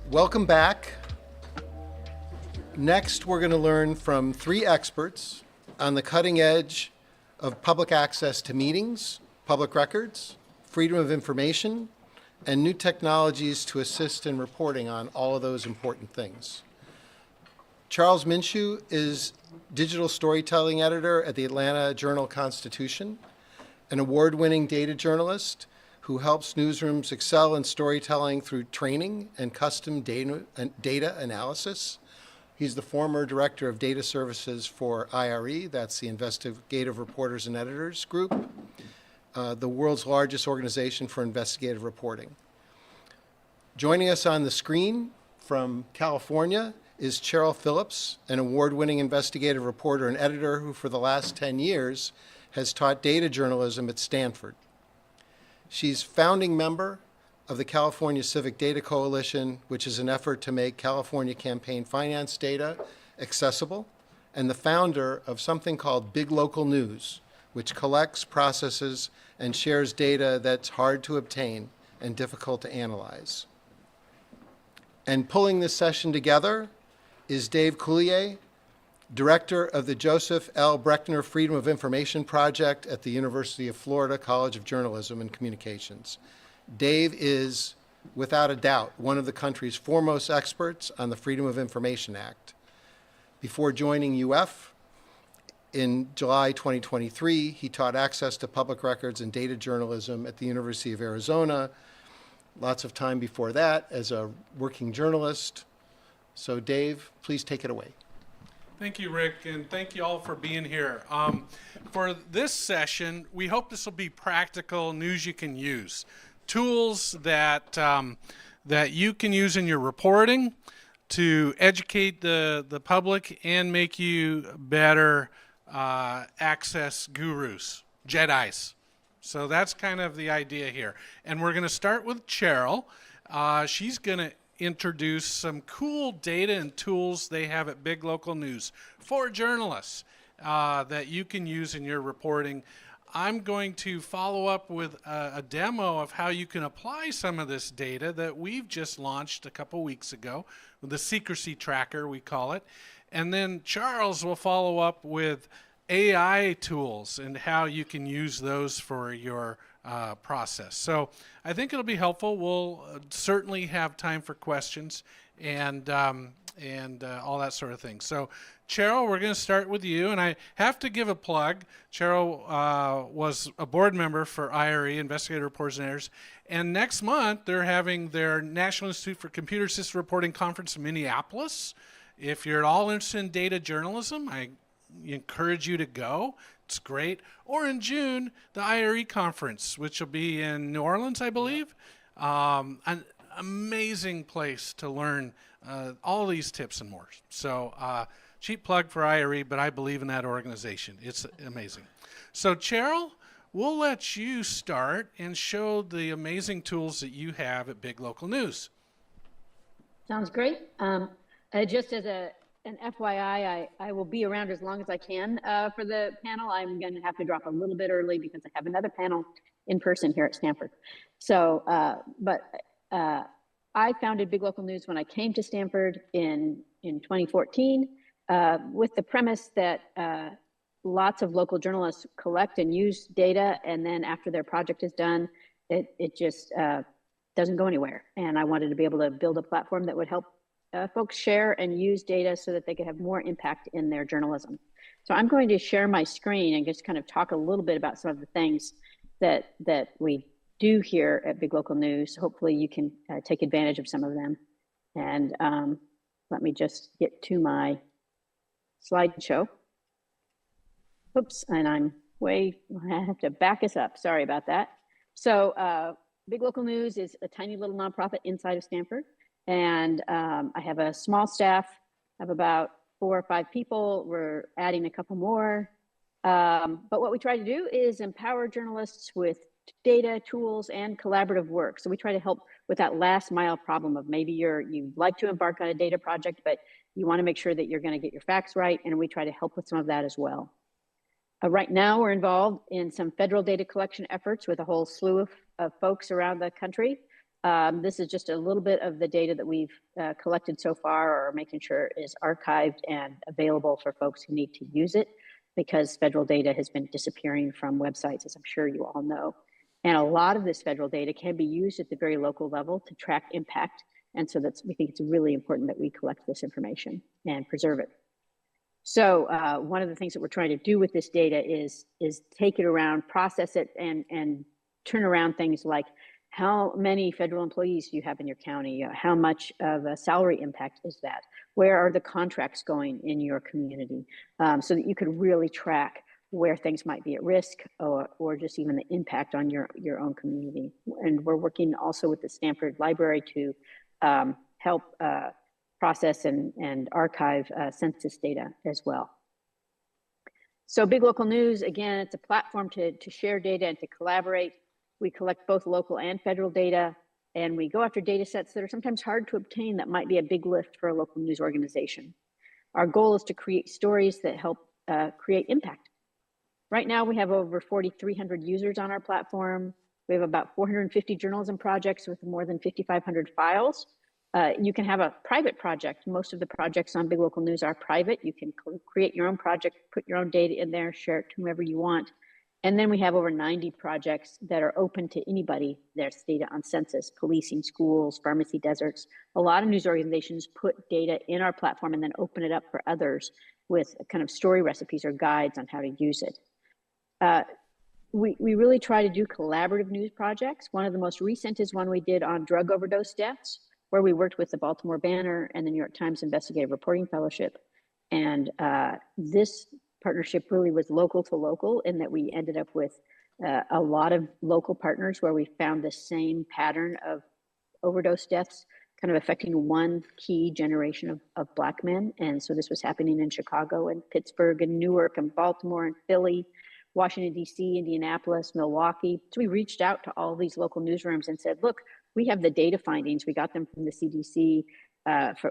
Welcome back. Next, we're going to learn from three experts on the cutting edge of public access to meetings, public records, freedom of information, and new technologies to assist in reporting on all of those important things. Charles Minshew is digital storytelling editor at the Atlanta Journal-Constitution, an award-winning data journalist who helps newsrooms excel in storytelling through training and custom data analysis. He's the former director of data services for IRE, that's the Investigative Reporters and Editors Group, the world's largest organization for investigative reporting. Joining us on the screen from California is Cheryl Phillips, an award-winning investigative reporter and editor who for the last 10 years has taught data journalism at Stanford. She's founding member of the California Civic Data Coalition, which is an effort to make California campaign finance data accessible, and the founder of something called Big Local News, which collects, processes, and shares data that's hard to obtain and difficult to analyze. And pulling this session together is David Cuillier, director of the Joseph L. Brechner Freedom of Information Project at the University of Florida College of Journalism and Communications. Dave is, without a doubt, one of the country's foremost experts on the Freedom of Information Act. Before joining UF in July 2023, he taught access to public records and data journalism at the University of Arizona. Lots of time before that as a working journalist. So Dave, please take it away. Thank you, Rick, and thank you all for being here. For this session, we hope this will be practical news you can use. Tools that you can use in your reporting to educate the public and make you better access gurus, Jedis. So that's kind of the idea here. And we're going to start with Cheryl. She's going to introduce some cool data and tools they have at Big Local News for journalists that you can use in your reporting. I'm going to follow up with a demo of how you can apply some of this data that we've just launched a couple weeks ago with the secrecy tracker, we call it. And then Charles will follow up with AI tools and how you can use those for your process. So I think it'll be helpful. We'll certainly have time for questions and all that sort of thing. So Cheryl, we're going to start with you, and I have to give a plug. Cheryl was a board member for IRE, Investigative Reporters and Editors, and next month they're having their National Institute for Computer Assisted Reporting Conference in Minneapolis. If you're at all interested in data journalism, I encourage you to go. It's great. Or in June, the IRE conference, which will be in New Orleans, I believe. An amazing place to learn all these tips and more. So cheap plug for IRE, but I believe in that organization. It's amazing. So Cheryl, we'll let you start and show the amazing tools that you have at Big Local News. Sounds great. Just as an FYI, I will be around as long as I can for the panel. I'm going to have to drop a little bit early because I have another panel in person here at Stanford. So, I founded Big Local News when I came to Stanford in 2014 with the premise that lots of local journalists collect and use data, and then after their project is done, it just doesn't go anywhere. And I wanted to be able to build a platform that would help folks share and use data so that they could have more impact in their journalism. So I'm going to share my screen and just kind of talk a little bit about some of the things that we do here at Big Local News. Hopefully you can take advantage of some of them. And let me just get to my slideshow. Oops, and I have to back us up. Sorry about that. So Big Local News is a tiny little nonprofit inside of Stanford. And I have a small staff of about 4 or 5 people. We're adding a couple more. But what we try to do is empower journalists with data, tools, and collaborative work. So we try to help with that last mile problem of maybe you'd like to embark on a data project, but you want to make sure that you're going to get your facts right. And we try to help with some of that as well. Right now, we're involved in some federal data collection efforts with a whole slew of folks around the country. This is just a little bit of the data that we've collected so far, or making sure is archived and available for folks who need to use it, because federal data has been disappearing from websites, as I'm sure you all know. And a lot of this federal data can be used at the very local level to track impact. And so we think it's really important that we collect this information and preserve it. So one of the things that we're trying to do with this data is take it around, process it, and turn around things like, how many federal employees do you have in your county? How much of a salary impact is that? Where are the contracts going in your community? So that you could really track where things might be at risk, or just even the impact on your own community. And we're working also with the Stanford Library to help process and archive census data as well. So Big Local News, again, it's a platform to share data and to collaborate. We collect both local and federal data, and we go after data sets that are sometimes hard to obtain that might be a big lift for a local news organization. Our goal is to create stories that help create impact. Right now, we have over 4,300 users on our platform. We have about 450 journalism projects with more than 5,500 files. You can have a private project. Most of the projects on Big Local News are private. You can create your own project, put your own data in there, share it to whomever you want. And then we have over 90 projects that are open to anybody. There's data on census, policing, schools, pharmacy deserts. A lot of news organizations put data in our platform and then open it up for others with kind of story recipes or guides on how to use it. We really try to do collaborative news projects. One of the most recent is one we did on drug overdose deaths, where we worked with the Baltimore Banner and the New York Times Investigative Reporting Fellowship. And this partnership really was local to local, in that we ended up with a lot of local partners where we found the same pattern of overdose deaths kind of affecting one key generation of Black men. And so this was happening in Chicago and Pittsburgh and Newark and Baltimore and Philly, Washington, D.C., Indianapolis, Milwaukee. So we reached out to all these local newsrooms and said, look, we have the data findings. We got them from the CDC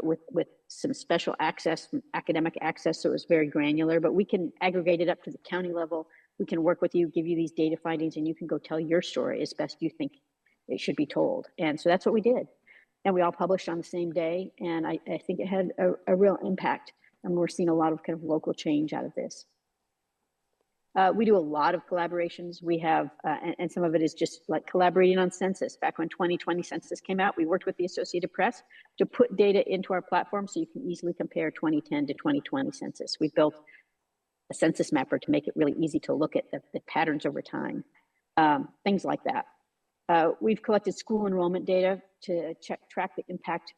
with some special access, academic access, so it was very granular, but we can aggregate it up to the county level. We can work with you, give you these data findings, and you can go tell your story as best you think it should be told. And so that's what we did. And we all published on the same day, and I think it had a real impact, and we're seeing a lot of kind of local change out of this. We do a lot of collaborations. We have, and some of it is just like collaborating on census. Back when 2020 census came out, we worked with the Associated Press to put data into our platform so you can easily compare 2010 to 2020 census. We built a census mapper to make it really easy to look at the patterns over time, things like that. We've collected school enrollment data to track the impact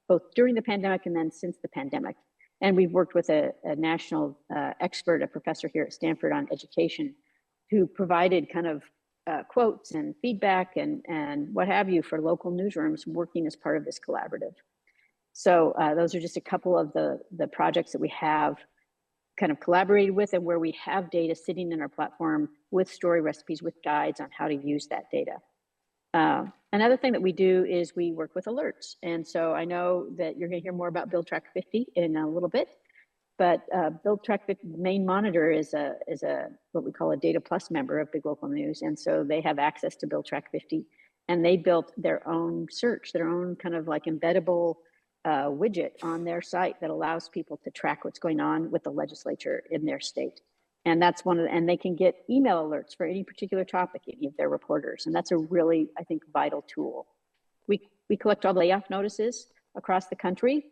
both during the pandemic and then since the pandemic. And we've worked with a national expert, a professor here at Stanford on education, who provided kind of quotes and feedback and what have you for local newsrooms working as part of this collaborative. So those are just a couple of the projects that we have kind of collaborated with, and where we have data sitting in our platform with story recipes, with guides on how to use that data. Another thing that we do is we work with alerts. And so I know that you're going to hear more about Build Track 50 in a little bit, but Build Track 50 main monitor is a what we call a Data Plus member of Big Local News. And so they have access to Build Track 50, and they built their own search, their own kind of like embeddable widget on their site that allows people to track what's going on with the legislature in their state. And that's and they can get email alerts for any particular topic, any of their reporters. And that's a really, I think, vital tool. We collect all the layoff notices across the country.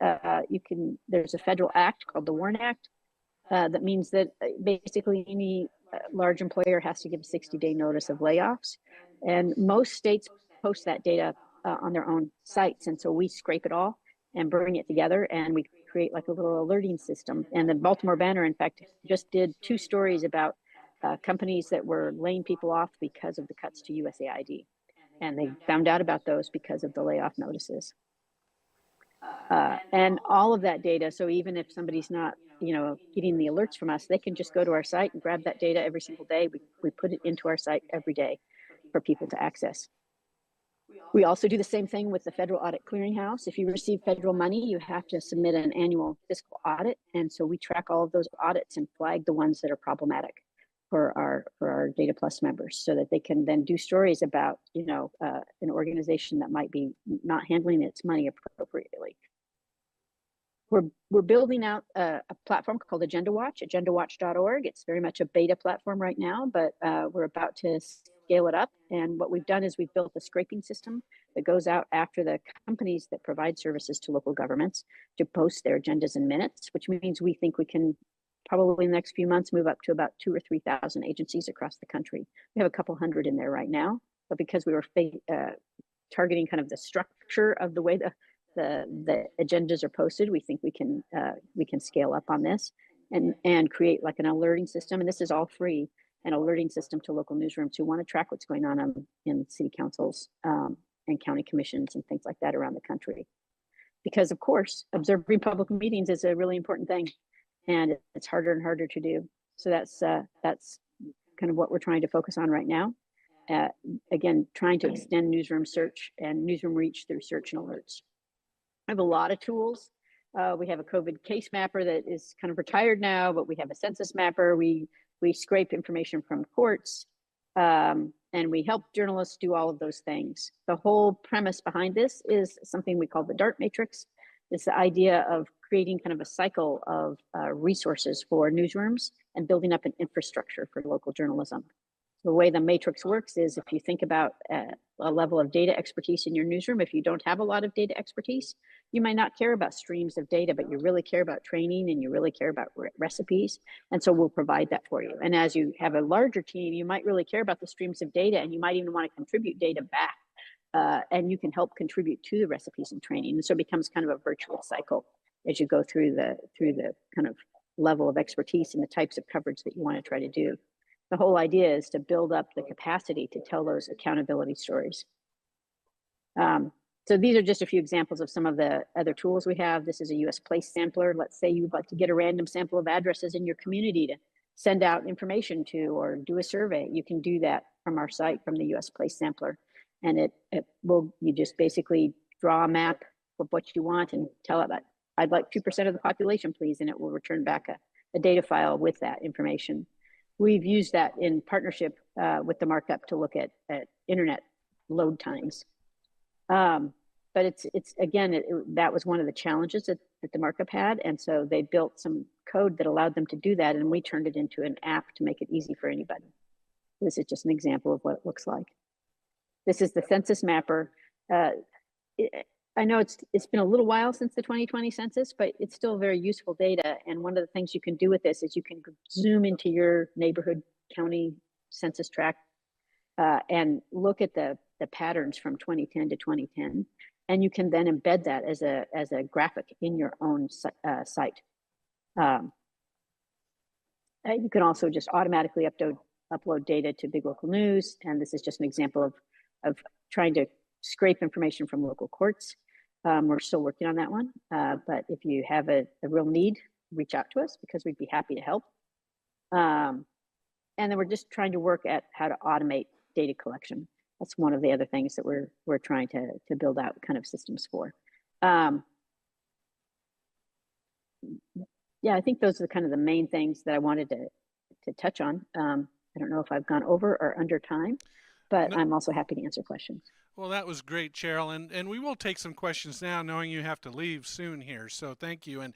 There's a federal act called the WARN Act that means that basically any large employer has to give a 60-day notice of layoffs. And most states post that data on their own sites. And so we scrape it all and bring it together, and we create like a little alerting system. And the Baltimore Banner, in fact, just did 2 stories about companies that were laying people off because of the cuts to USAID. And they found out about those because of the layoff notices. And all of that data, so even if somebody's not, getting the alerts from us, they can just go to our site and grab that data every single day. We put it into our site every day for people to access. We also do the same thing with the Federal Audit Clearinghouse. If you receive federal money, you have to submit an annual fiscal audit. And so we track all of those audits and flag the ones that are problematic. for our Data Plus members, so that they can then do stories about, an organization that might be not handling its money appropriately. We're building out a platform called Agenda Watch, agendawatch.org. It's very much a beta platform right now, but we're about to scale it up. And what we've done is we've built a scraping system that goes out after the companies that provide services to local governments to post their agendas and minutes, which means we think we can probably in the next few months move up to about 2,000 or 3,000 agencies across the country. We have a couple hundred in there right now, but because we were targeting kind of the structure of the way the agendas are posted, we think we can scale up on this and create like an alerting system. And this is all free, an alerting system to local newsrooms who want to track what's going on in city councils and county commissions and things like that around the country. Because of course, observing public meetings is a really important thing, and it's harder and harder to do. So that's kind of what we're trying to focus on right now. Again, trying to extend newsroom search and newsroom reach through search and alerts. I have a lot of tools. We have a COVID case mapper that is kind of retired now, but we have a census mapper. We scrape information from courts, and we help journalists do all of those things. The whole premise behind this is something we call the DART matrix. It's the idea of creating kind of a cycle of resources for newsrooms and building up an infrastructure for local journalism. The way the matrix works is if you think about a level of data expertise in your newsroom, if you don't have a lot of data expertise, you might not care about streams of data, but you really care about training and you really care about recipes. And so we'll provide that for you. And as you have a larger team, you might really care about the streams of data, and you might even want to contribute data back. And you can help contribute to the recipes and training. And so it becomes kind of a virtuous cycle as you go through the kind of level of expertise and the types of coverage that you want to try to do. The whole idea is to build up the capacity to tell those accountability stories. So these are just a few examples of some of the other tools we have. This is a US place sampler. Let's say you'd like to get a random sample of addresses in your community to send out information to or do a survey. You can do that from our site, from the US place sampler. And you just basically draw a map of what you want and tell it that I'd like 2% of the population, please, and it will return back a data file with that information. We've used that in partnership with the markup to look at internet load times. But it's again, that was one of the challenges that the markup had. And so they built some code that allowed them to do that. And we turned it into an app to make it easy for anybody. This is just an example of what it looks like. This is the census mapper. I know it's been a little while since the 2020 census, but it's still very useful data. And one of the things you can do with this is you can zoom into your neighborhood county census tract and look at the patterns from 2010 to 2010. And you can then embed that as a graphic in your own site. You can also just automatically upload data to Big Local News. And this is just an example of trying to scrape information from local courts. We're still working on that one, but if you have a real need, reach out to us because we'd be happy to help. And then we're just trying to work at how to automate data collection. That's one of the other things that we're trying to build out kind of systems for. Yeah, I think those are kind of the main things that I wanted to touch on. I don't know if I've gone over or under time, but I'm also happy to answer questions. Well, that was great, Cheryl, and we will take some questions now, knowing you have to leave soon here, so thank you. And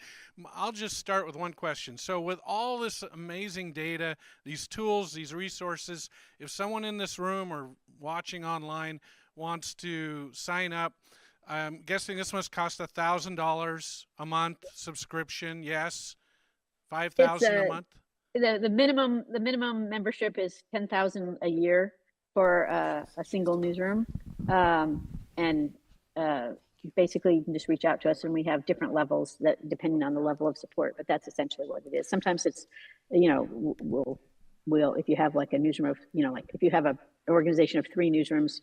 I'll just start with one question. So with all this amazing data, these tools, these resources, if someone in this room or watching online wants to sign up, I'm guessing this must cost $1,000 a month subscription, yes? $5,000 a month? The minimum membership is $10,000 a year for a single newsroom. And basically you can just reach out to us, and we have different levels that depending on the level of support, but that's essentially what it is. Sometimes it's, we'll if you have like a newsroom of, like if you have an organization of 3 newsrooms,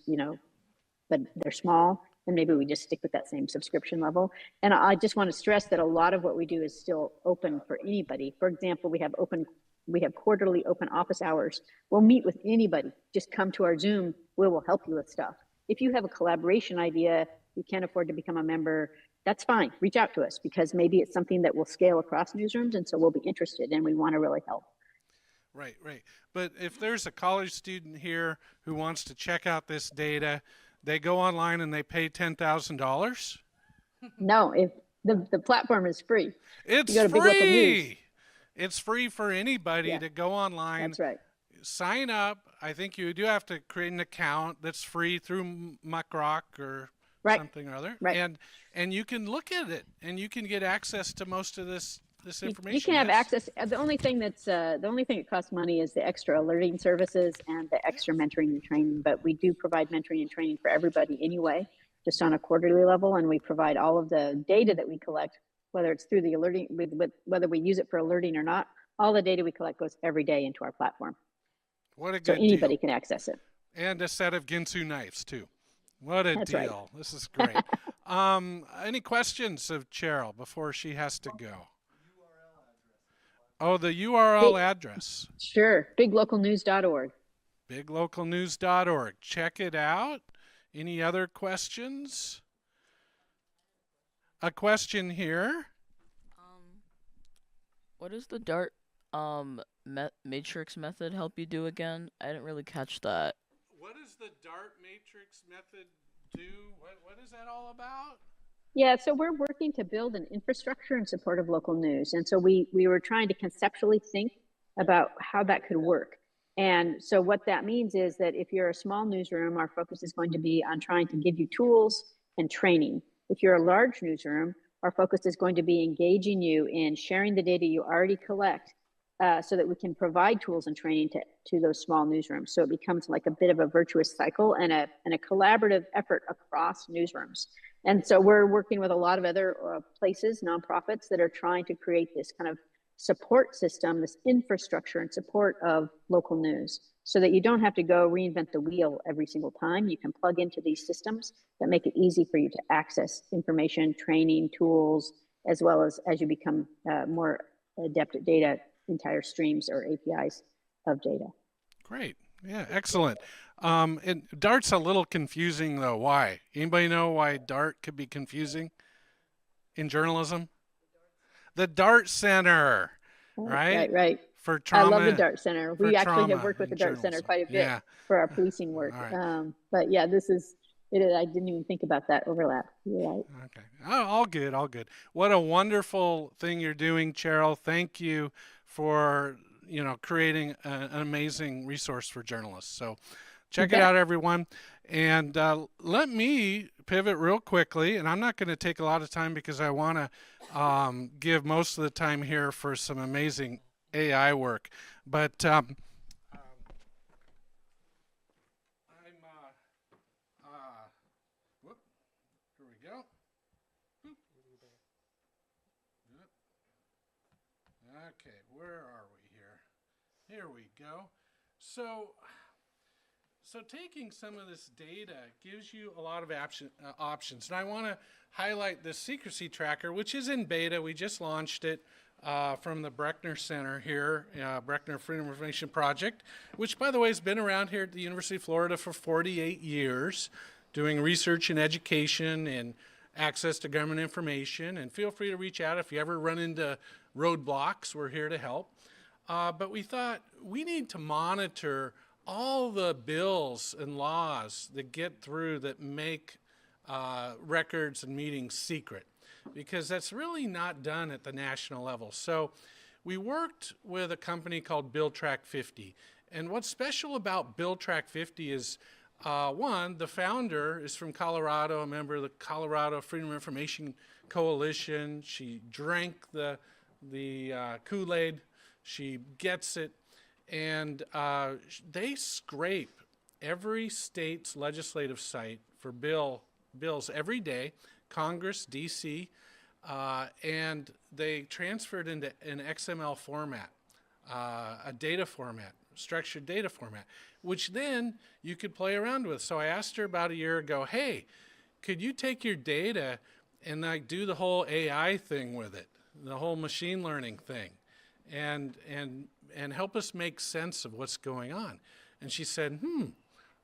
but they're small, then maybe we just stick with that same subscription level. And I just want to stress that a lot of what we do is still open for anybody. For example, we have quarterly open office hours. We'll meet with anybody. Just come to our Zoom. We will help you with stuff. If you have a collaboration idea, you can't afford to become a member, that's fine. Reach out to us because maybe it's something that will scale across newsrooms. And so we'll be interested and we want to really help. Right, right. But if there's a college student here who wants to check out this data, they go online and they pay $10,000? No, if the platform is free. You It's go to Big Local News. free. It's free for anybody Yeah, to go online, that's right. sign up. I think you do have to create an account that's free through Muckrock or Right, something or other, right. and you can look at it and you can get access to most of this information. You can have yes? access. The only thing that costs money is the extra alerting services and the extra mentoring and training. But we do provide mentoring and training for everybody anyway, just on a quarterly level, and we provide all of the data that we collect, whether it's through the alerting, whether we use it for alerting or not. All the data we collect goes every day into our platform, What a so good anybody deal. can access it. And a set of Ginsu knives too. What a That's right. deal. This is great. Any questions of Cheryl before she has to go? Oh, the URL address, Sure, biglocalnews.org. biglocalnews.org. Check it out. Any other questions? A question here. What does the Dart matrix method help you do again? I didn't really catch that. What does the Dart matrix method do? What is that all about? Yeah, so we're working to build an infrastructure in support of local news. And so we were trying to conceptually think about how that could work. And so what that means is that if you're a small newsroom, our focus is going to be on trying to give you tools and training. If you're a large newsroom, our focus is going to be engaging you in sharing the data you already collect so that we can provide tools and training to those small newsrooms. So it becomes like a bit of a virtuous cycle and a collaborative effort across newsrooms. And so we're working with a lot of other places, nonprofits, that are trying to create this kind of support system, this infrastructure in support of local news, so that you don't have to go reinvent the wheel every single time. You can plug into these systems that make it easy for you to access information, training, tools, as well as you become more adept at data, entire streams or APIs of data. Great. Yeah, excellent. And Dart's a little confusing though. Why? Anybody know why Dart could be confusing in journalism? The Dart Center, right? Right. For trauma. I love the Dart Center. We actually have worked with the Dart journalism. Center quite a bit for our policing work. Right. But yeah, this is it. I didn't even think about that overlap. You're right. Okay. Oh, all good, all good. What a wonderful thing you're doing, Cheryl. Thank you for creating an amazing resource for journalists. So check it out, everyone. And let me pivot real quickly, and I'm not going to take a lot of time because I want to give most of the time here for some amazing AI work. But whoop, here we go. Boop. Okay, where are we here? Here we go. So taking some of this data gives you a lot of options. And I want to highlight this secrecy tracker, which is in beta. We just launched it from the Brechner Center here, Brechner Freedom of Information Project, which, by the way, has been around here at the University of Florida for 48 years, doing research and education and access to government information. And feel free to reach out if you ever run into roadblocks. We're here to help. But we thought we need to monitor all the bills and laws that get through that make records and meetings secret, because that's really not done at the national level. So we worked with a company called BillTrack 50. And what's special about BillTrack 50 is, one, the founder is from Colorado, a member of the Colorado Freedom of Information Coalition. She drank the Kool-Aid. She gets it. And they scrape every state's legislative site for bills every day, Congress, D.C., and they transfer it into an XML format, a data format, structured data format, which then you could play around with. So I asked her about a year ago, hey, could you take your data and like do the whole AI thing with it, the whole machine learning thing, and help us make sense of what's going on? And she said,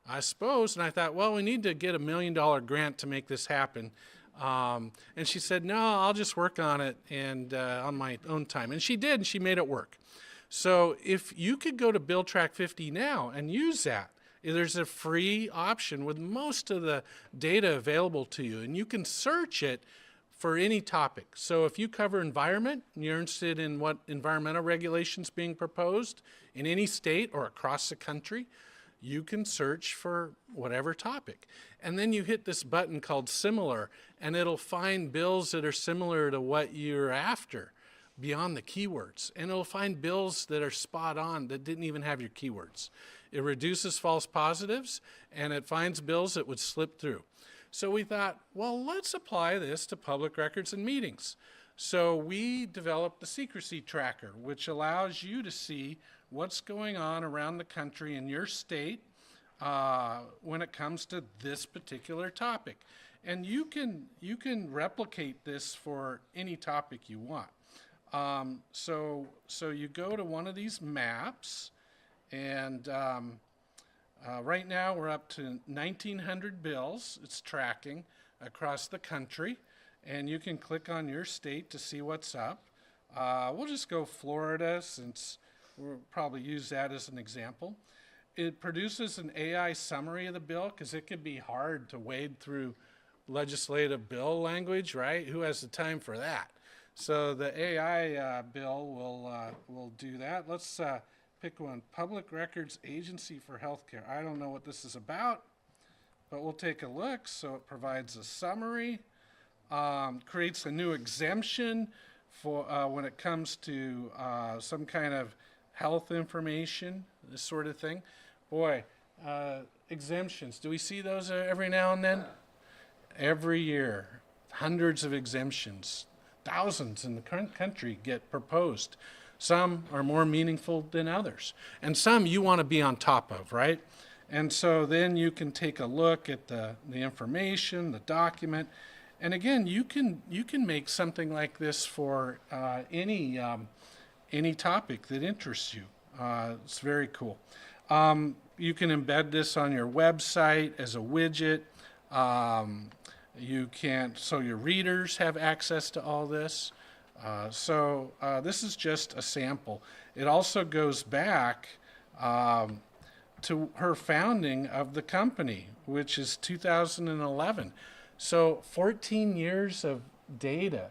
I suppose. And I thought, well, we need to get $1 million grant to make this happen. And she said, no, I'll just work on it and on my own time. And she did, and she made it work. So if you could go to Bill Track 50 now and use that, there's a free option with most of the data available to you, and you can search it for any topic. So if you cover environment, and you're interested in what environmental regulations being proposed in any state or across the country, you can search for whatever topic. And then you hit this button called similar, and it'll find bills that are similar to what you're after beyond the keywords. And it'll find bills that are spot on that didn't even have your keywords. It reduces false positives, and it finds bills that would slip through. So we thought, well, let's apply this to public records and meetings. So we developed the secrecy tracker, which allows you to see what's going on around the country in your state when it comes to this particular topic. And you can replicate this for any topic you want. So you go to one of these maps, and right now we're up to 1,900 bills it's tracking across the country, and you can click on your state to see what's up. We'll just go Florida, since we'll probably use that as an example. It produces an AI summary of the bill, because it can be hard to wade through legislative bill language, right? Who has the time for that? So the AI bill will do that. Let's pick one. Public Records Agency for Healthcare. I don't know what this is about, but we'll take a look. So it provides a summary, creates a new exemption for when it comes to some kind of health information, this sort of thing. Boy, exemptions. Do we see those every now and then? Every year, hundreds of exemptions. Thousands in the current country get proposed. Some are more meaningful than others. And some you want to be on top of, right? And so then you can take a look at the information, the document. And again, you can make something like this for any topic that interests you. It's very cool. You can embed this on your website as a widget. So your readers have access to all this. So this is just a sample. It also goes back to her founding of the company, which is 2011. So 14 years of data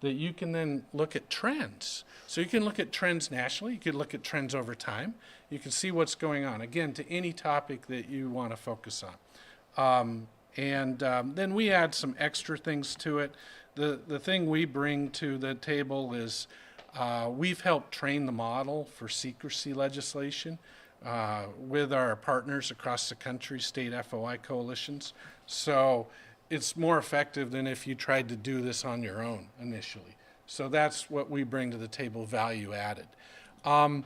that you can then look at trends. So you can look at trends nationally, you can look at trends over time, you can see what's going on, again, to any topic that you want to focus on. Then we add some extra things to it. The thing we bring to the table is we've helped train the model for secrecy legislation with our partners across the country, state FOI coalitions. So it's more effective than if you tried to do this on your own initially. So that's what we bring to the table, value added. And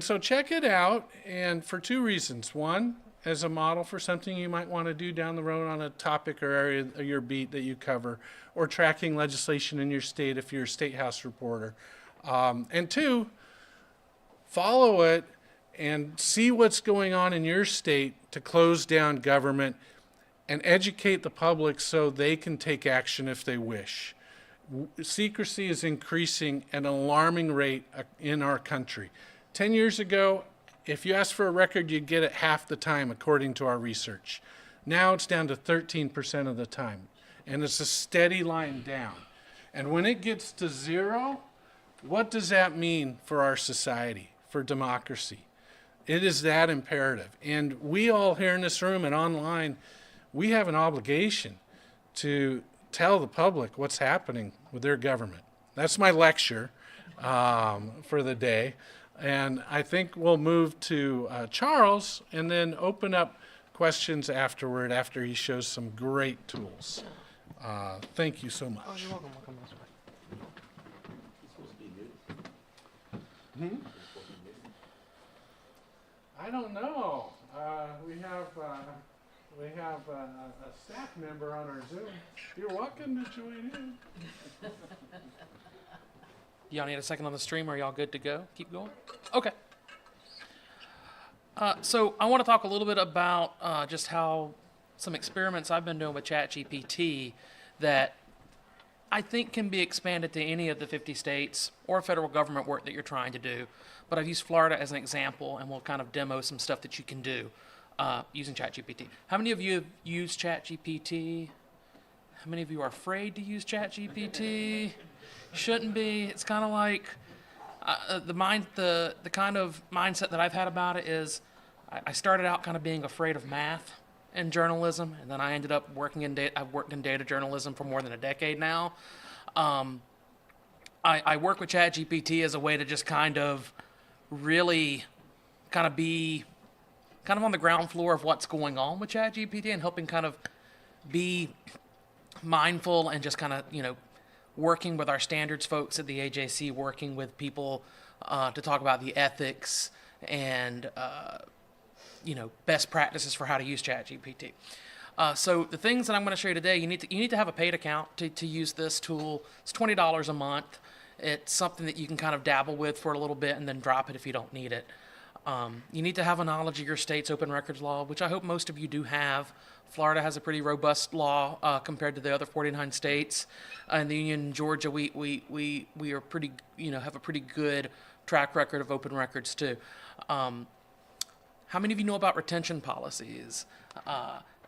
so check it out, and for two reasons. One, as a model for something you might want to do down the road on a topic or area of your beat that you cover, or tracking legislation in your state if you're a state house reporter. And two, follow it and see what's going on in your state to close down government and educate the public so they can take action if they wish. Secrecy is increasing at an alarming rate in our country. 10 years ago, if you asked for a record, you'd get it half the time, according to our research. Now it's down to 13% of the time, and it's a steady line down. And when it gets to zero, what does that mean for our society, for democracy? It is that imperative. And we all here in this room and online, we have an obligation to tell the public what's happening with their government. That's my lecture for the day. And I think we'll move to Charles and then open up questions afterward after he shows some great tools. Thank you so much. Oh, you're welcome. I don't know. We have a staff member on our Zoom. You're welcome to join in. Y'all need a second on the stream? Are y'all good to go? Keep going? Okay. So I want to talk a little bit about just how some experiments I've been doing with ChatGPT that I think can be expanded to any of the 50 states or federal government work that you're trying to do. But I've used Florida as an example, and we'll kind of demo some stuff that you can do using ChatGPT. How many of you have used ChatGPT? How many of you are afraid to use ChatGPT? Shouldn't be. It's kind of like the kind of mindset that I've had about it is I started out kind of being afraid of math and journalism, and then I ended up working in data. I've worked in data journalism for more than a decade now. I work with ChatGPT as a way to just kind of really kind of be kind of on the ground floor of what's going on with ChatGPT and helping kind of be mindful and just kind of, working with our standards folks at the AJC, working with people to talk about the ethics and, best practices for how to use ChatGPT. So the things that I'm going to show you today, you need to have a paid account to use this tool. It's $20 a month. It's something that you can kind of dabble with for a little bit and then drop it if you don't need it. You need to have a knowledge of your state's open records law, which I hope most of you do have. Florida has a pretty robust law compared to the other 49 states. In the Union, Georgia, we are pretty, have a pretty good track record of open records too. How many of you know about retention policies?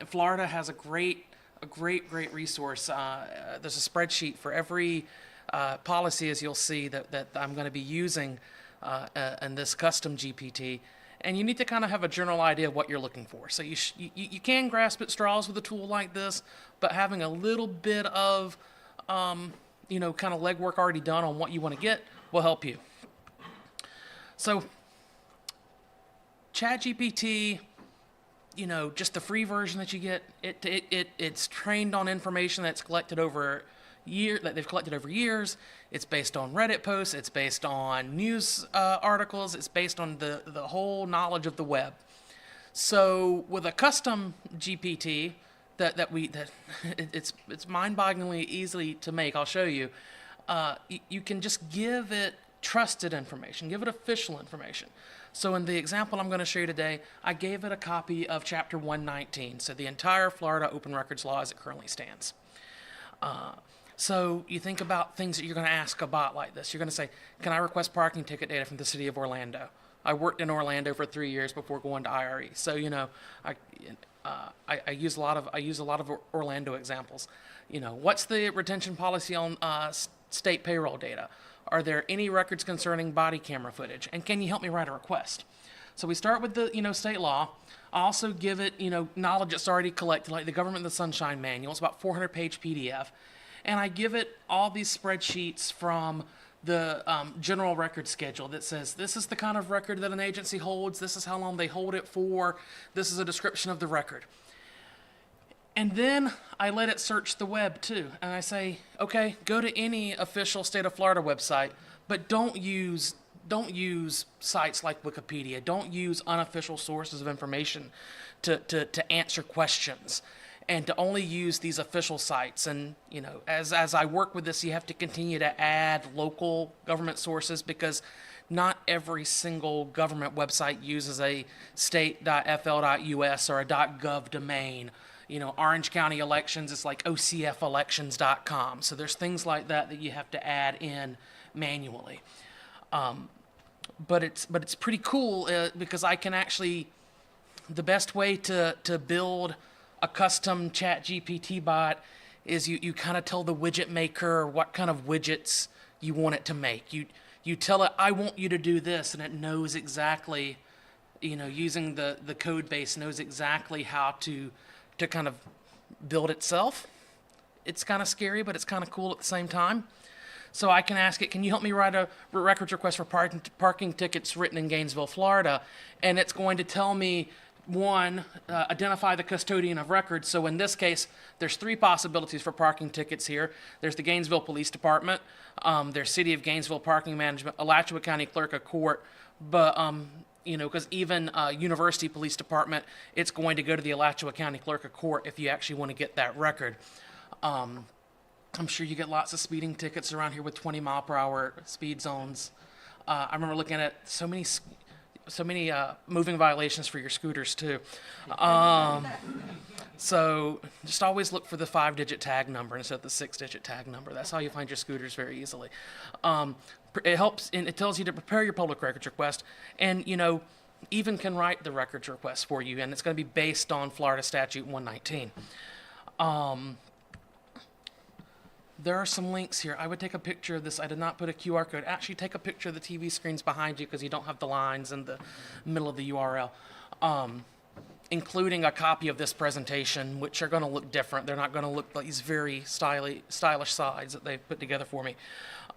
Florida has a great resource. There's a spreadsheet for every policy, as you'll see, that I'm going to be using in this custom GPT. And you need to kind of have a general idea of what you're looking for. So you can grasp at straws with a tool like this, but having a little bit of, kind of legwork already done on what you want to get will help you. So ChatGPT, just the free version that you get, it's trained on information that's collected over they've collected over years. It's based on Reddit posts. It's based on news articles. It's based on the whole knowledge of the web. So with a custom GPT it's mind-bogglingly easy to make. I'll show you. You can just give it trusted information, give it official information. So in the example I'm going to show you today, I gave it a copy of Chapter 119, so the entire Florida Open Records Law as it currently stands. So you think about things that you're going to ask a bot like this. You're going to say, can I request parking ticket data from the city of Orlando? I worked in Orlando for 3 years before going to IRE. So, I use a lot of Orlando examples. What's the retention policy on state payroll data? Are there any records concerning body camera footage? And can you help me write a request? So we start with the, state law. I also give it, knowledge that's already collected, like the Government of the Sunshine Manual. It's about 400-page PDF. And I give it all these spreadsheets from the general record schedule that says, this is the kind of record that an agency holds, this is how long they hold it for, this is a description of the record. And then I let it search the web too. And I say, okay, go to any official state of Florida website, but don't use sites like Wikipedia. Don't use unofficial sources of information to answer questions. And to only use these official sites. And, as I work with this, you have to continue to add local government sources because not every single government website uses a state.fl.us or a .gov domain. Orange County elections, it's like ocfelections.com. So there's things like that you have to add in manually. But it's pretty cool because I can actually, the best way to build a custom ChatGPT bot is you kind of tell the widget maker what kind of widgets you want it to make. You tell it, I want you to do this, and it knows exactly, using the code base, knows exactly how to kind of build itself. It's kind of scary, but it's kind of cool at the same time. So I can ask it, can you help me write a records request for parking tickets written in Gainesville, Florida? And it's going to tell me, one, identify the custodian of records. So in this case, there's 3 possibilities for parking tickets here. There's the Gainesville Police Department, there's City of Gainesville Parking Management, Alachua County Clerk of Court, but because even University Police Department, it's going to go to the Alachua County Clerk of Court if you actually want to get that record. I'm sure you get lots of speeding tickets around here with 20-mile-per-hour speed zones. I remember looking at so many moving violations for your scooters too. So just always look for the 5-digit tag number instead of the 6-digit tag number. That's how you find your scooters very easily. It helps, and it tells you to prepare your public records request, and even can write the records request for you, and it's going to be based on Florida Statute 119. There are some links here. I would take a picture of this. I did not put a QR code. Actually, take a picture of the TV screens behind you because you don't have the lines in the middle of the URL. Including a copy of this presentation, which are going to look different. They're not going to look like these very stylish slides that they've put together for me.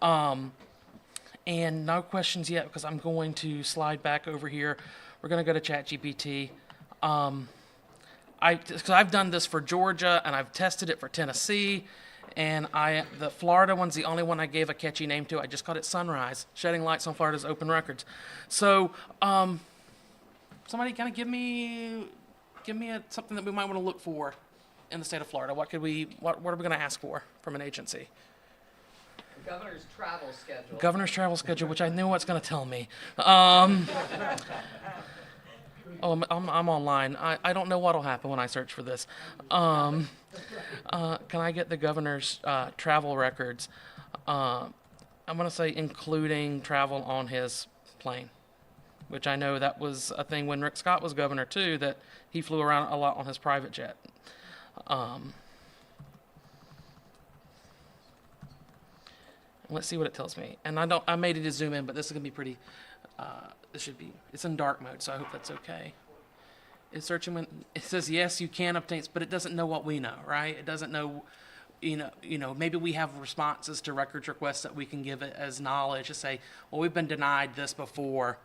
And no questions yet because I'm going to slide back over here. We're going to go to ChatGPT. Because I've done this for Georgia and I've tested it for Tennessee. And the Florida one's the only one I gave a catchy name to. I just called it Sunrise, shedding lights on Florida's open records. So somebody kind of give me something that we might want to look for in the state of Florida. What are we going to ask for from an agency? Governor's travel schedule. Governor's travel schedule, which I know what's going to tell me. I'm online. I don't know what'll happen when I search for this. Can I get the governor's travel records? I'm going to say including travel on his plane, which I know that was a thing when Rick Scott was governor too, that he flew around a lot on his private jet. Let's see what it tells me. And I made it to zoom in, but this is gonna be pretty, it's in dark mode, so I hope that's okay. It's searching when, it says, yes, you can obtain, but it doesn't know what we know, right? It doesn't know, maybe we have responses to records requests that we can give it as knowledge to say, well, we've been denied this before.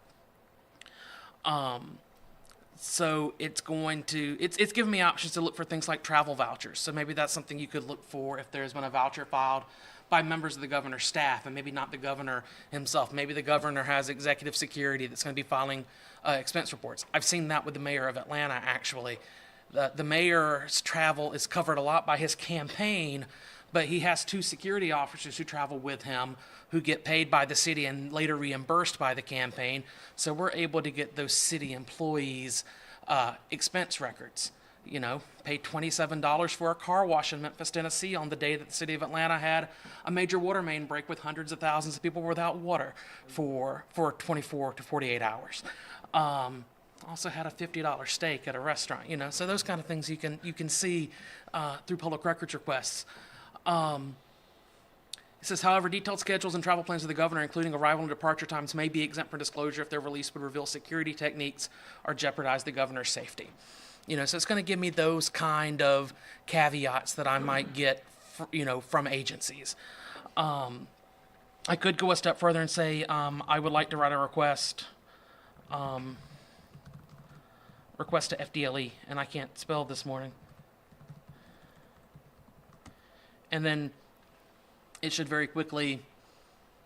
So it's giving me options to look for things like travel vouchers. So maybe that's something you could look for if there's been a voucher filed by members of the governor's staff, and maybe not the governor himself. Maybe the governor has executive security that's going to be filing expense reports. I've seen that with the mayor of Atlanta, actually. The mayor's travel is covered a lot by his campaign, but he has 2 security officers who travel with him who get paid by the city and later reimbursed by the campaign. So we're able to get those city employees' expense records. Paid $27 for a car wash in Memphis, Tennessee on the day that the city of Atlanta had a major water main break with hundreds of thousands of people without water for 24 to 48 hours. Also had a $50 steak at a restaurant, so those kind of things you can see through public records requests. It says, however, detailed schedules and travel plans of the governor, including arrival and departure times, may be exempt from disclosure if their release would reveal security techniques or jeopardize the governor's safety. So it's going to give me those kind of caveats that I might get, from agencies. I could go a step further and say I would like to write a request to FDLE, and I can't spell this morning. And then it should very quickly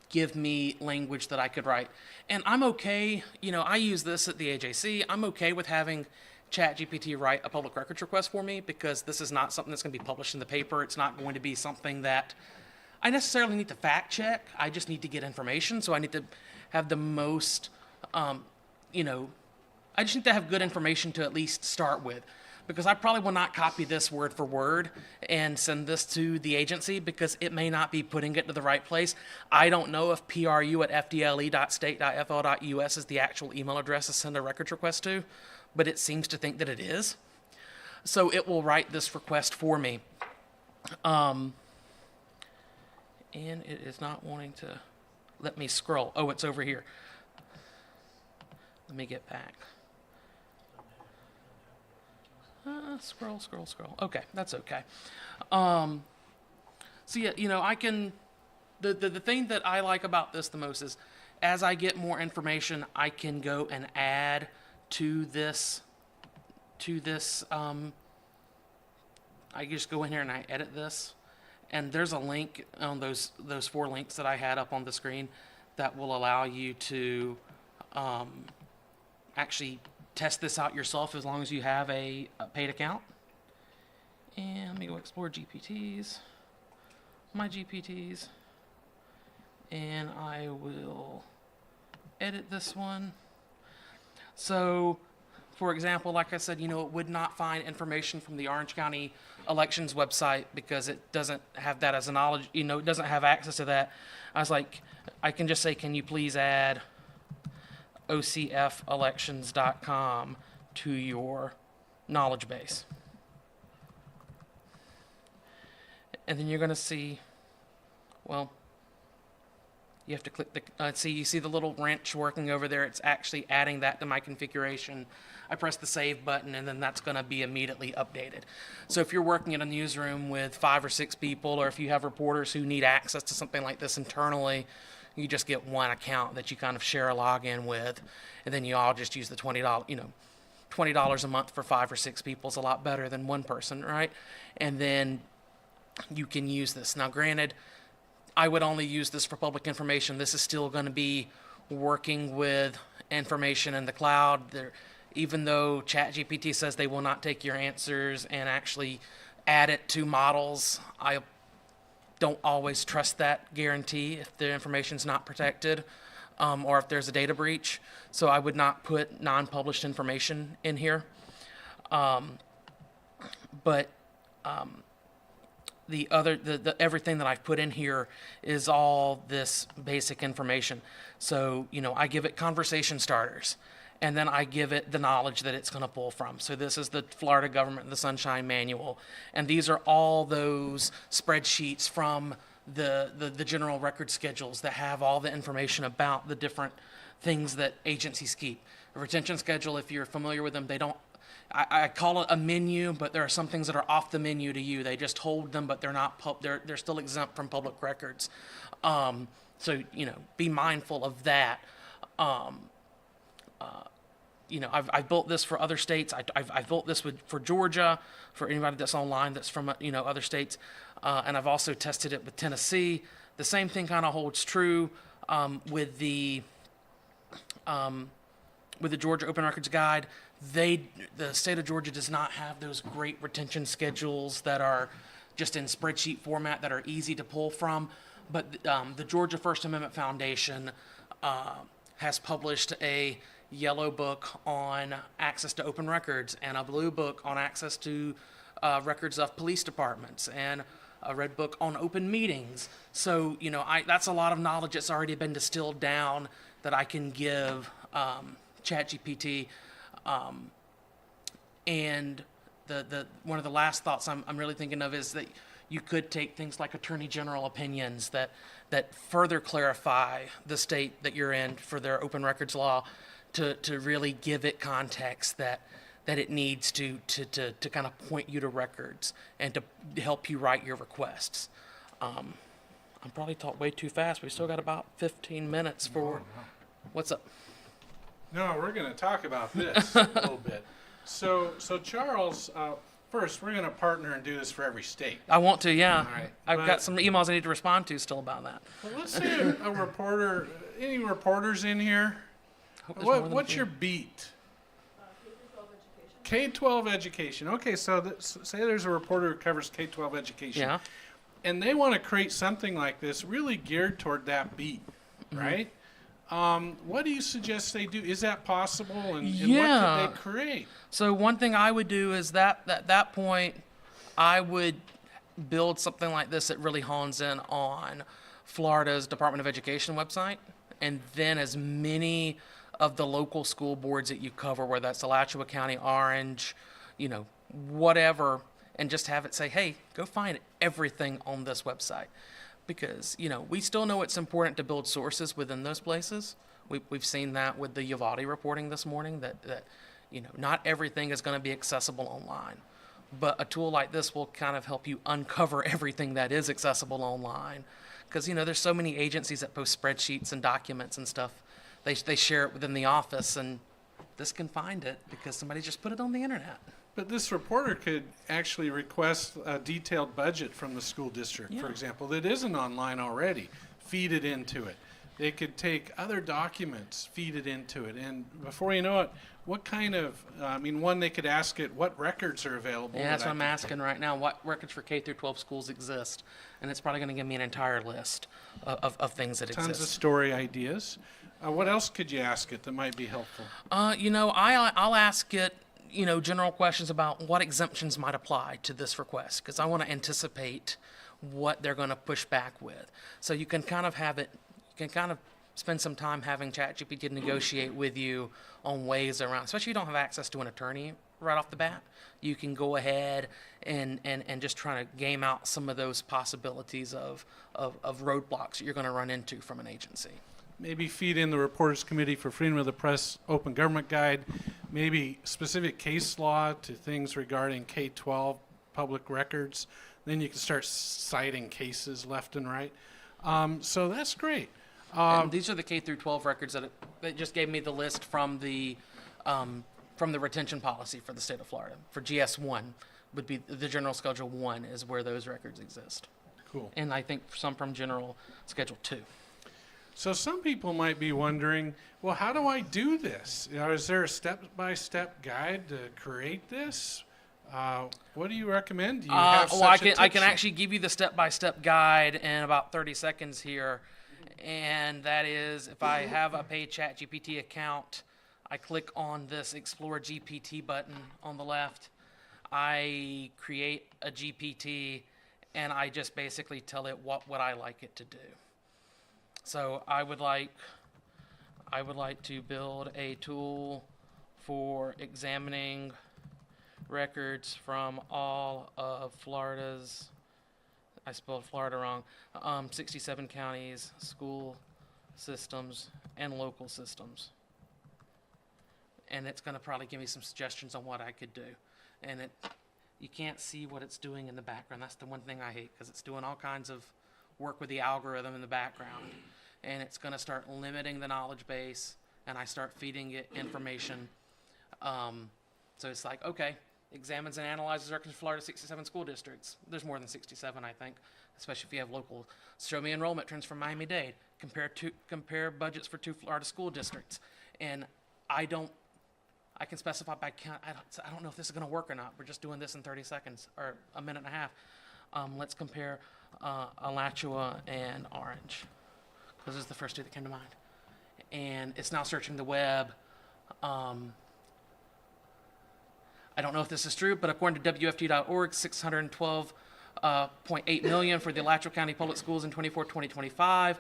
give me language that I could write. And I'm okay, I use this at the AJC. I'm okay with having ChatGPT write a public records request for me because this is not something that's going to be published in the paper. It's not going to be something that I necessarily need to fact check. I just need to get information. So I need to have the most, I just need to have good information to at least start with. Because I probably will not copy this word for word and send this to the agency because it may not be putting it to the right place. I don't know if pru@fdle.state.fl.us is the actual email address to send a records request to, but it seems to think that it is. So it will write this request for me. And it is not wanting to let me scroll. Oh, it's over here. Let me get back. Scroll. Okay, that's okay. So yeah, I can, the thing that I like about this the most is as I get more information, I can go and add to this, I just go in here and I edit this, and there's a link on those 4 links that I had up on the screen that will allow you to actually test this out yourself as long as you have a paid account. And let me go explore GPTs, my GPTs, and I will edit this one. So, for example, like I said, it would not find information from the Orange County elections website because it doesn't have that as a knowledge, it doesn't have access to that. I was like, I can just say, can you please add ocfelections.com to your knowledge base? And then you're going to see, well, you have to click the, you see the little wrench working over there. It's actually adding that to my configuration. I press the save button, and then that's going to be immediately updated. So if you're working in a newsroom with 5 or 6 people, or if you have reporters who need access to something like this internally, you just get one account that you kind of share a login with, and then you all just use the $20, $20 a month for 5 or 6 people is a lot better than one person, right? And then you can use this. Now, granted, I would only use this for public information. This is still going to be working with information in the cloud. Even though ChatGPT says they will not take your answers and actually add it to models, I don't always trust that guarantee if the information's not protected, or if there's a data breach. So I would not put non-published information in here. The everything that I've put in here is all this basic information. So, I give it conversation starters, and then I give it the knowledge that it's going to pull from. So this is the Florida Government, the Sunshine Manual, and these are all those spreadsheets from the general record schedules that have all the information about the different things that agencies keep. A retention schedule, if you're familiar with them, they don't, I call it a menu, but there are some things that are off the menu to you. They just hold them, but they're not they're still exempt from public records. So be mindful of that. I've built this for other states. I've built this for Georgia, for anybody that's online that's from other states, and I've also tested it with Tennessee. The same thing kind of holds true with the Georgia Open Records Guide. The state of Georgia does not have those great retention schedules that are just in spreadsheet format that are easy to pull from. But the Georgia First Amendment Foundation has published a yellow book on access to open records and a blue book on access to records of police departments and a red book on open meetings. So, that's a lot of knowledge that's already been distilled down that I can give ChatGPT. And the one of the last thoughts I'm really thinking of is that you could take things like Attorney General opinions that further clarify the state that you're in for their open records law to really give it context that it needs to kind of point you to records and to help you write your requests. I'm probably talking way too fast. We still got about 15 minutes for what's up. No, we're going to talk about this a little bit. So Charles, first, we're going to partner and do this for every state. I want to, yeah. All right. I've got some emails I need to respond to still about that. Well, let's say a reporter, any reporters in here? What's your beat? K-12 education. Okay, so say there's a reporter who covers K-12 education. Yeah. And they want to create something like this really geared toward that beat, right? What do you suggest they do? Is that possible? And what could they create? So one thing I would do is that at that point, I would build something like this that really hones in on Florida's Department of Education website, and then as many of the local school boards that you cover, whether that's Alachua County, Orange, whatever, and just have it say, hey, go find everything on this website. Because, we still know it's important to build sources within those places. We've seen that with the Uvalde reporting this morning, that not everything is going to be accessible online. But a tool like this will kind of help you uncover everything that is accessible online. Because, there's so many agencies that post spreadsheets and documents and stuff. They share it within the office, and this can find it because somebody just put it on the internet. But this reporter could actually request a detailed budget from the school district, for example, that isn't online already, feed it into it. They could take other documents, feed it into it, and before you know it, what kind of, they could ask it what records are available. Yeah, that's what I'm asking right now. What records for K through 12 schools exist? And it's probably going to give me an entire list of things that exist. Tons of story ideas. What else could you ask it that might be helpful? I'll ask it, general questions about what exemptions might apply to this request, because I want to anticipate what they're going to push back with. So you can kind of spend some time having ChatGPT negotiate with you on ways around, especially if you don't have access to an attorney right off the bat. You can go ahead and just try to game out some of those possibilities of roadblocks that you're going to run into from an agency. Maybe feed in the Reporters Committee for Freedom of the Press Open Government Guide, maybe specific case law to things regarding K-12 public records. Then you can start citing cases left and right. So that's great. And these are the K through 12 records that just gave me the list from the retention policy for the state of Florida. For GS1 would be the General Schedule 1 is where those records exist. Cool. And I think some from General Schedule 2. So some people might be wondering, well, how do I do this? Is there a step-by-step guide to create this? What do you recommend? Do you have Well, such a I tip can sheet? actually give you the step-by-step guide in about 30 seconds here. And that is, if I have a paid ChatGPT account, I click on this Explore GPT button on the left. I create a GPT, and I just basically tell it what would I like it to do. So I would like to build a tool for examining records from all of Florida's, I spelled Florida wrong, 67 counties, school systems, and local systems. And it's going to probably give me some suggestions on what I could do. And you can't see what it's doing in the background. That's the one thing I hate, because it's doing all kinds of work with the algorithm in the background. And it's going to start limiting the knowledge base, and I start feeding it information. So it's like, okay, examines and analyzes records of Florida 67 school districts. There's more than 67, I think, especially if you have local. Show me enrollment trends from Miami-Dade. Compare budgets for 2 Florida school districts. And I can specify by count. I don't know if this is going to work or not. We're just doing this in 30 seconds or a minute and a half. Let's compare Alachua and Orange. Those are the first 2 that came to mind. And it's now searching the web. I don't know if this is true, but according to WFT.org, 612.8 million for the Alachua County Public Schools in 2024-2025,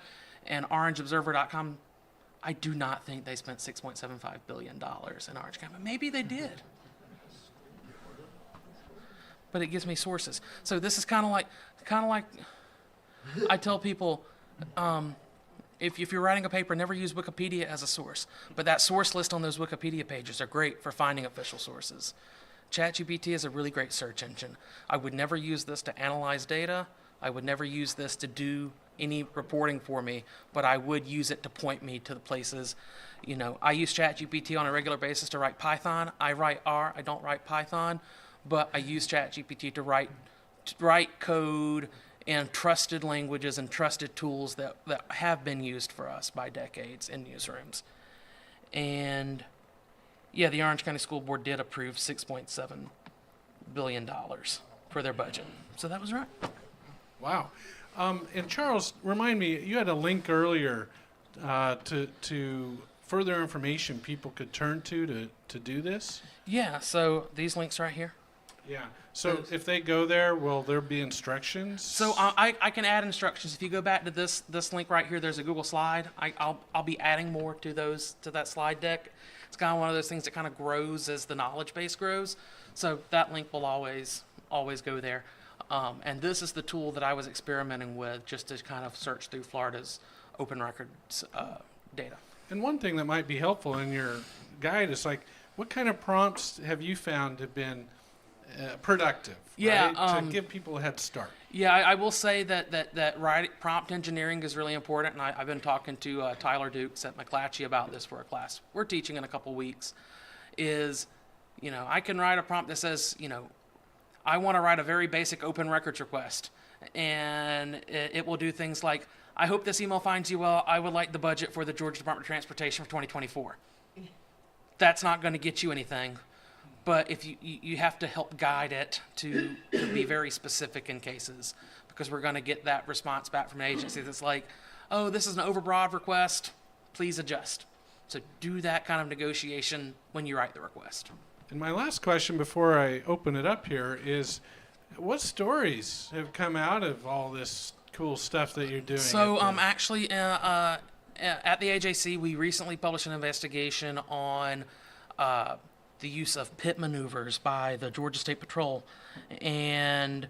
and OrangeObserver.com. I do not think they spent $6.75 billion in Orange County. Maybe they did. But it gives me sources. So this is kind of like I tell people, if you're writing a paper, never use Wikipedia as a source. But that source list on those Wikipedia pages are great for finding official sources. ChatGPT is a really great search engine. I would never use this to analyze data. I would never use this to do any reporting for me, but I would use it to point me to the places. I use ChatGPT on a regular basis to write Python. I write R, I don't write Python, but I use ChatGPT to write code in trusted languages and trusted tools that have been used for us by decades in newsrooms. And yeah, the Orange County School Board did approve $6.7 billion for their budget. So that was right. Wow. And Charles, remind me, you had a link earlier to further information people could turn to do this? Yeah, so these links right here. Yeah. So if they go there, will there be instructions? So I can add instructions. If you go back to this link right here, there's a Google slide. I'll be adding more to that slide deck. It's kind of one of those things that kind of grows as the knowledge base grows. So that link will always go there. And this is the tool that I was experimenting with just to kind of search through Florida's open records data. And one thing that might be helpful in your guide is like, what kind of prompts have you found have been productive? Yeah, right? To give people a head start. Yeah, I will say that prompt engineering is really important, and I've been talking to Tyler Dukes at McClatchy about this for a class we're teaching in a couple weeks. I can write a prompt that says, I want to write a very basic open records request, and it will do things like, I hope this email finds you well. I would like the budget for the Georgia Department of Transportation for 2024. That's not going to get you anything. But if you have to help guide it to be very specific in cases, because we're going to get that response back from an agency that's like, oh, this is an overbroad request, please adjust. So do that kind of negotiation when you write the request. And my last question before I open it up here is, what stories have come out of all this cool stuff that you're doing? So actually, at the AJC, we recently published an investigation on the use of pit maneuvers by the Georgia State Patrol. And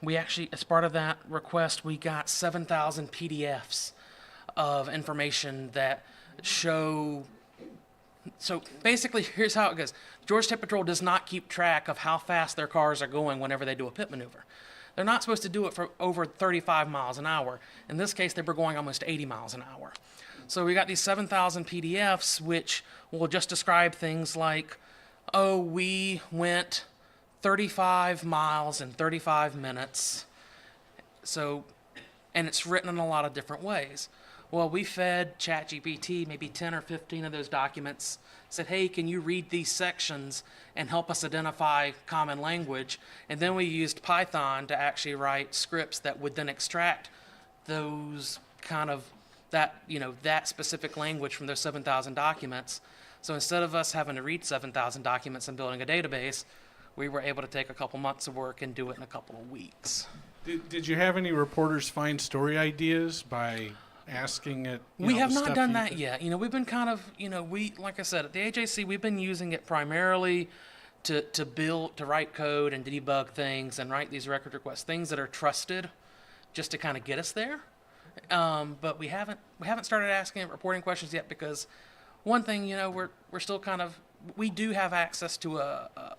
we actually, as part of that request, we got 7,000 PDFs of information that show. So basically, here's how it goes. Georgia State Patrol does not keep track of how fast their cars are going whenever they do a pit maneuver. They're not supposed to do it for over 35 miles an hour. In this case, they were going almost 80 miles an hour. So we got these 7,000 PDFs, which will just describe things like, oh, we went 35 miles in 35 minutes. So, and it's written in a lot of different ways. Well, we fed ChatGPT maybe 10 or 15 of those documents, said, hey, can you read these sections and help us identify common language? And then we used Python to actually write scripts that would then extract those kind of, that specific language from those 7,000 documents. So instead of us having to read 7,000 documents and building a database, we were able to take a couple months of work and do it in a couple of weeks. Did you have any reporters find story ideas by asking it? We have not done that yet. We've been kind of, like I said, at the AJC, we've been using it primarily to write code and to debug things and write these record requests, things that are trusted, just to kind of get us there. But we haven't started asking reporting questions yet because one thing, we're still kind of, we do have access to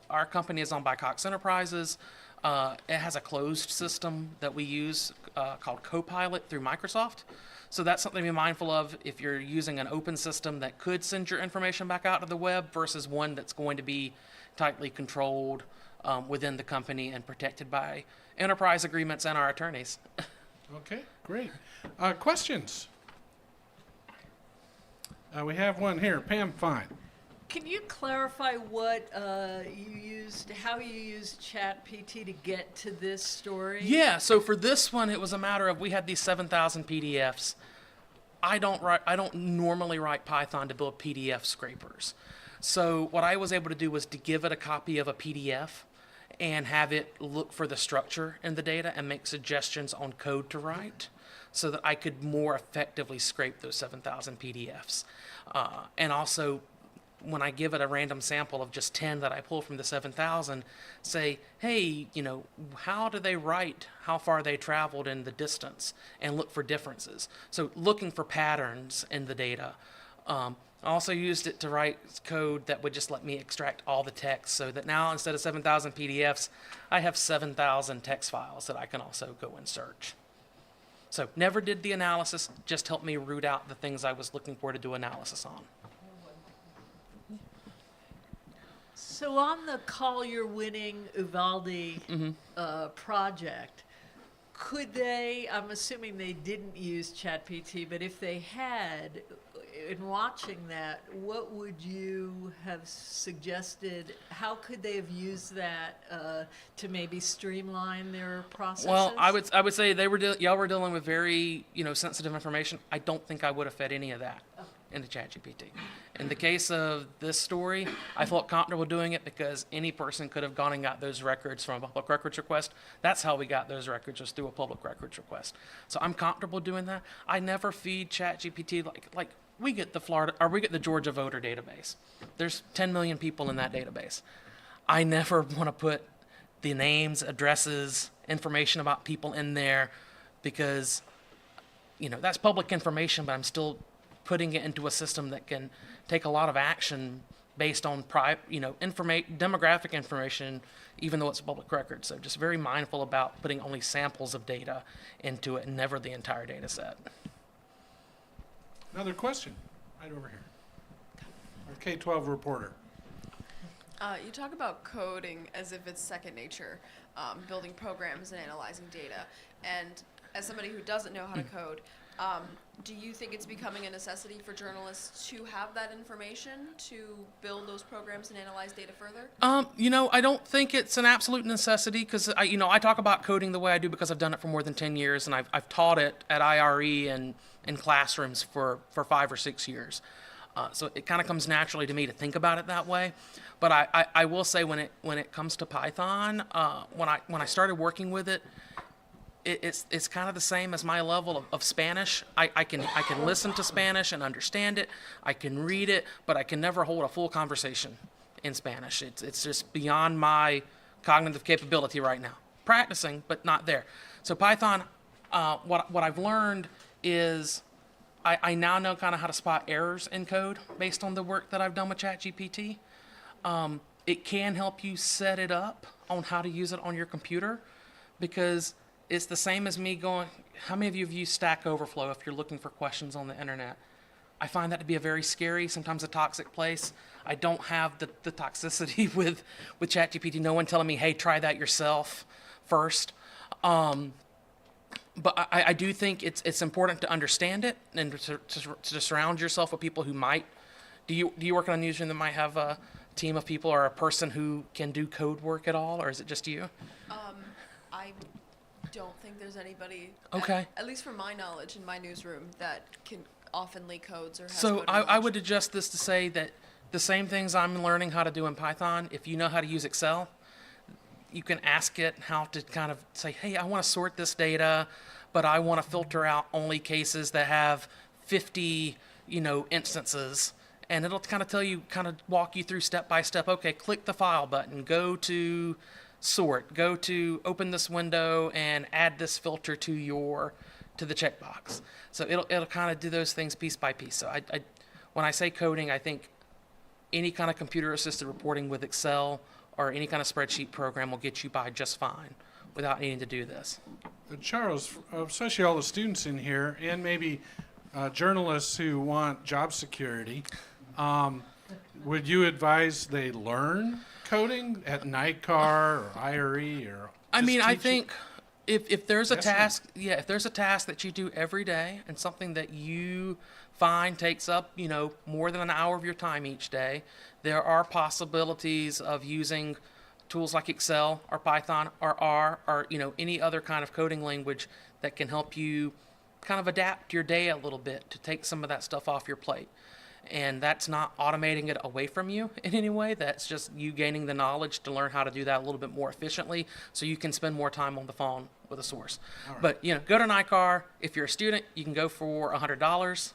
our company is owned by Cox Enterprises. It has a closed system that we use called Copilot through Microsoft. So that's something to be mindful of if you're using an open system that could send your information back out to the web versus one that's going to be tightly controlled within the company and protected by enterprise agreements and our attorneys. Okay, great. Questions? We have one here. Pam Fine. Can you clarify what you used, how you used ChatGPT to get to this story? Yeah, so for this one, it was a matter of we had these 7,000 PDFs. I don't normally write Python to build PDF scrapers. So what I was able to do was to give it a copy of a PDF and have it look for the structure in the data and make suggestions on code to write so that I could more effectively scrape those 7,000 PDFs. And also, when I give it a random sample of just 10 that I pull from the 7,000, say, hey, how do they write how far they traveled in the distance and look for differences? So looking for patterns in the data. I also used it to write code that would just let me extract all the text so that now instead of 7,000 PDFs, I have 7,000 text files that I can also go and search. So never did the analysis, just helped me root out the things I was looking for to do analysis on. So on the Collier winning Uvalde project, could they, I'm assuming they didn't use ChatGPT, but if they had, in watching that, what would you have suggested? How could they have used that to maybe streamline their processes? Well, I would say y'all were dealing with very sensitive information. I don't think I would have fed any of that into ChatGPT. In the case of this story, I felt comfortable doing it because any person could have gone and got those records from a public records request. That's how we got those records, was through a public records request. So I'm comfortable doing that. I never feed ChatGPT like we get the Georgia voter database. There's 10 million people in that database. I never want to put the names, addresses, information about people in there because that's public information, but I'm still putting it into a system that can take a lot of action based on demographic information, even though it's a public record. So just very mindful about putting only samples of data into it and never the entire data set. Another question, right over here. Our K-12 reporter. You talk about coding as if it's second nature, building programs and analyzing data. And as somebody who doesn't know how to code, Do you think it's becoming a necessity for journalists to have that information to build those programs and analyze data further? I don't think it's an absolute necessity because I talk about coding the way I do because I've done it for more than 10 years and I've taught it at IRE and in classrooms for 5 or 6 years. So it kind of comes naturally to me to think about it that way. But I will say when it comes to Python, when I started working with it, it's kind of the same as my level of Spanish. I can listen to Spanish and understand it. I can read it, but I can never hold a full conversation in Spanish. It's just beyond my cognitive capability right now. Practicing, but not there. So Python, what I've learned is I now know kind of how to spot errors in code based on the work that I've done with ChatGPT. It can help you set it up on how to use it on your computer because it's the same as me going, how many of you have used Stack Overflow if you're looking for questions on the internet? I find that to be a very scary, sometimes a toxic place. I don't have the toxicity with ChatGPT. No one telling me, hey, try that yourself first. But I do think it's important to understand it and to surround yourself with people who might. Do you work in a newsroom that might have a team of people or a person who can do code work at all, or is it just you? I don't think there's anybody, Okay. at least from my knowledge in my newsroom, that can often leak codes or has So coding I knowledge. would adjust this to say that the same things I'm learning how to do in Python, if you know how to use Excel, you can ask it how to kind of say, hey, I want to sort this data, but I want to filter out only cases that have 50, instances. And it'll kind of walk you through step by step. Okay, click the file button, go to sort, go to open this window and add this filter to the checkbox. So it'll kind of do those things piece by piece. So I when I say coding, I think any kind of computer assisted reporting with Excel or any kind of spreadsheet program will get you by just fine without needing to do this. Charles, especially all the students in here, and maybe journalists who want job security, would you advise they learn coding at NICAR or IRE or? I mean, just I teach it? think if there's a Yes, sir. task, if there's a task that you do every day and something that you find takes up, more than an hour of your time each day, there are possibilities of using tools like Excel or Python or R or, any other kind of coding language that can help you kind of adapt your day a little bit to take some of that stuff off your plate. And that's not automating it away from you in any way. That's just you gaining the knowledge to learn how to do that a little bit more efficiently so you can spend more time on the phone with a source. Right. But, go to NICAR. If you're a student, you can go for $100.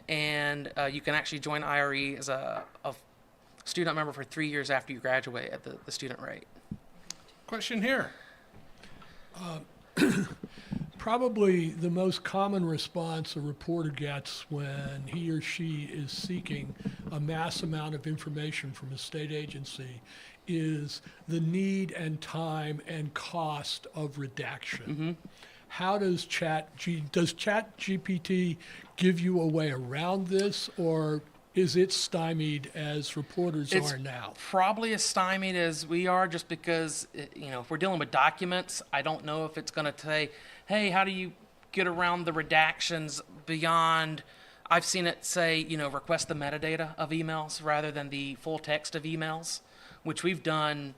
And you can actually join IRE as a student member for 3 years after you graduate at the student rate. Question here. Probably the most common response a reporter gets when he or she is seeking a mass amount of information from a state agency is the need and time and cost of redaction. Mm-hmm. How does ChatGPT give you a way around this, or is it stymied as reporters are now? Probably as stymied as we are, just because, if we're dealing with documents, I don't know if it's going to say, hey, how do you get around the redactions beyond, I've seen it say, request the metadata of emails rather than the full text of emails, which we've done,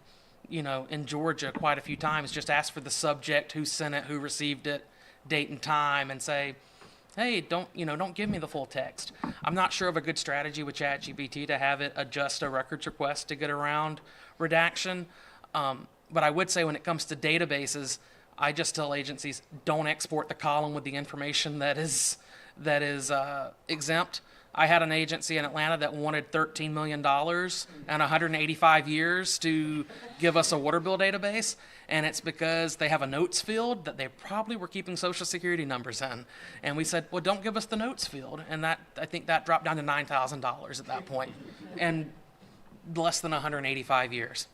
in Georgia quite a few times. Just ask for the subject, who sent it, who received it, date and time, and say, hey, don't give me the full text. I'm not sure of a good strategy with ChatGPT to have it adjust a records request to get around redaction. But I would say when it comes to databases, I just tell agencies, don't export the column with the information that is exempt. I had an agency in Atlanta that wanted $13 million and 185 years to give us a water bill database, and it's because they have a notes field that they probably were keeping Social Security numbers in. And we said, well, don't give us the notes field, and I think that dropped down to $9,000 at that point, and less than 185 years.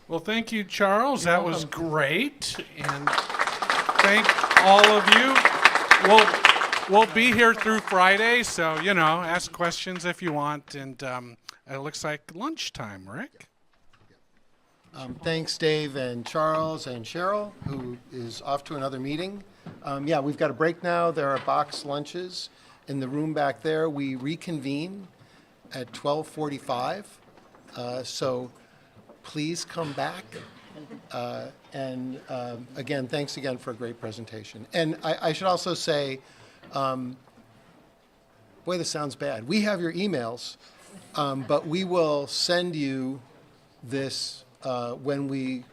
Well, thank you, Charles. That was great. And thank all of you. We'll be here through Friday, so, ask questions if you want. And it looks like lunchtime, Rick. Thanks, Dave and Charles and Cheryl, who is off to another meeting. Yeah, we've got a break now. There are box lunches in the room back there. We reconvene at 12:45. So please come back. And again, thanks again for a great presentation. And I should also say, boy, this sounds bad. We have your emails, but we will send you this when we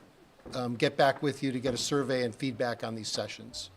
get back with you to get a survey and feedback on these sessions.